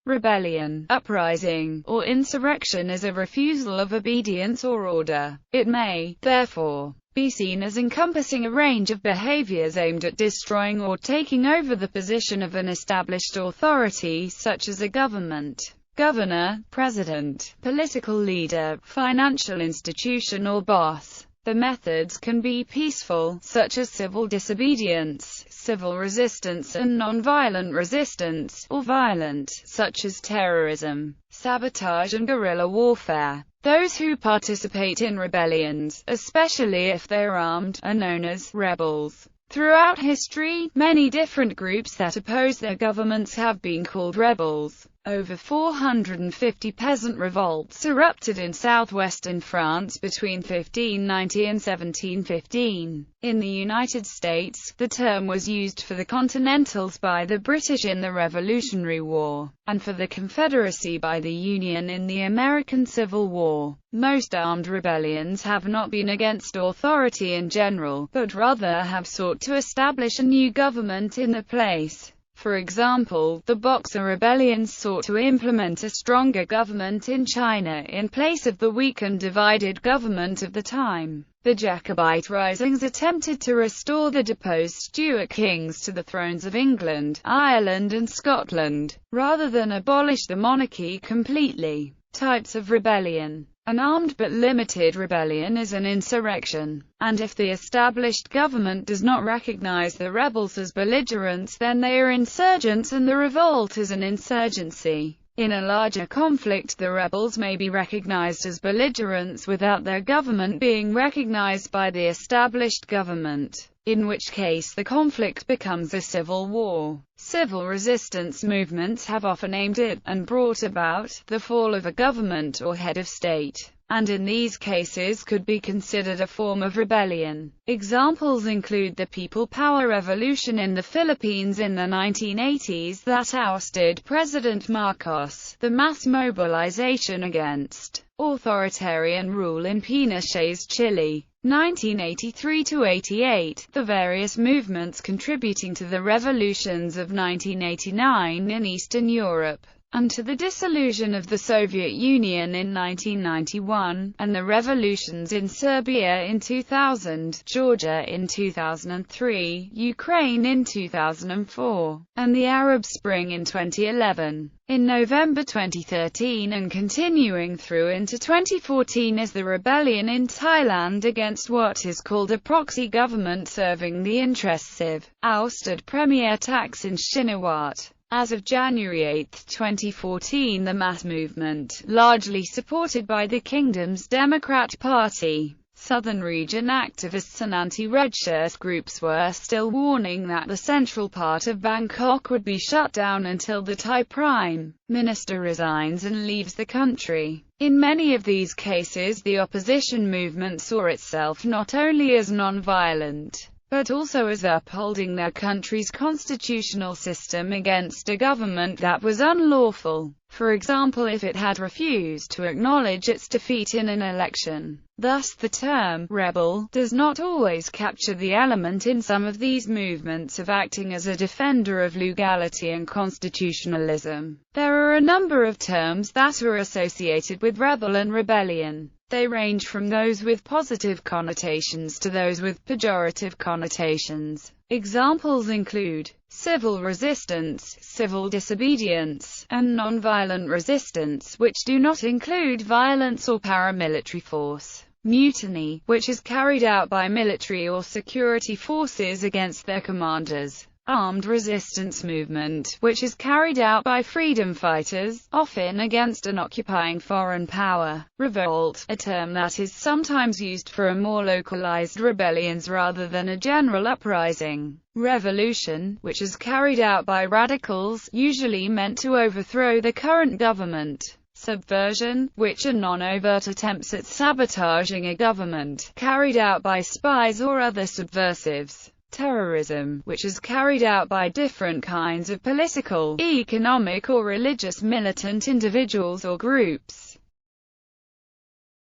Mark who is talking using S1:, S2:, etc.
S1: Rebellion, uprising, or insurrection is a refusal of obedience or order. It may, therefore, be seen as encompassing a range of behaviors aimed at destroying or taking over the position of an established authority such as a government, governor, president, political leader, financial institution or boss. The methods can be peaceful, such as civil disobedience, civil resistance and non-violent resistance, or violent, such as terrorism, sabotage and guerrilla warfare. Those who participate in rebellions, especially if they are armed, are known as rebels. Throughout history, many different groups that oppose their governments have been called rebels. Over 450 peasant revolts erupted in southwestern France between 1590 and 1715. In the United States, the term was used for the Continentals by the British in the Revolutionary War, and for the Confederacy by the Union in the American Civil War. Most armed rebellions have not been against authority in general, but rather have sought to establish a new government in the place. For example, the Boxer rebellions sought to implement a stronger government in China in place of the weak and divided government of the time. The Jacobite risings attempted to restore the deposed Stuart kings to the thrones of England, Ireland and Scotland, rather than abolish the monarchy completely. Types of rebellion. An armed but limited rebellion is an insurrection, and if the established government does not recognize the rebels as belligerents, then they are insurgents and the revolt is an insurgency. In a larger conflict, the rebels may be recognized as belligerents without their government being recognized by the established government, in which case the conflict becomes a civil war. Civil resistance movements have often aimed at, and brought about, the fall of a government or head of state, and in these cases could be considered a form of rebellion. Examples include the People Power Revolution in the Philippines in the 1980s that ousted President Marcos, the mass mobilization against authoritarian rule in Pinochet's Chile, 1983–88, the various movements contributing to the revolutions of 1989 in Eastern Europe, and to the dissolution of the Soviet Union in 1991, and the revolutions in Serbia in 2000, Georgia in 2003, Ukraine in 2004, and the Arab Spring in 2011. In November 2013 and continuing through into 2014 is the rebellion in Thailand against what is called a proxy government serving the interests of ousted Premier Thaksin Shinawatra. As of January 8, 2014, the mass movement, largely supported by the kingdom's Democrat Party, Southern region activists and anti-redshirt groups were still warning that the central part of Bangkok would be shut down until the Thai Prime Minister resigns and leaves the country. In many of these cases, the opposition movement saw itself not only as non-violent, but also as upholding their country's constitutional system against a government that was unlawful. For example, if it had refused to acknowledge its defeat in an election. Thus, the term rebel does not always capture the element in some of these movements of acting as a defender of legality and constitutionalism. There are a number of terms that are associated with rebel and rebellion. They range from those with positive connotations to those with pejorative connotations. Examples include civil resistance, civil disobedience, and non-violent resistance, which do not include violence or paramilitary force. Mutiny, which is carried out by military or security forces against their commanders. Armed resistance movement, which is carried out by freedom fighters, often against an occupying foreign power. Revolt, a term that is sometimes used for a more localized rebellions rather than a general uprising. Revolution, which is carried out by radicals, usually meant to overthrow the current government. Subversion, which are non-overt attempts at sabotaging a government, carried out by spies or other subversives. Terrorism, which is carried out by different kinds of political, economic or religious militant individuals or groups.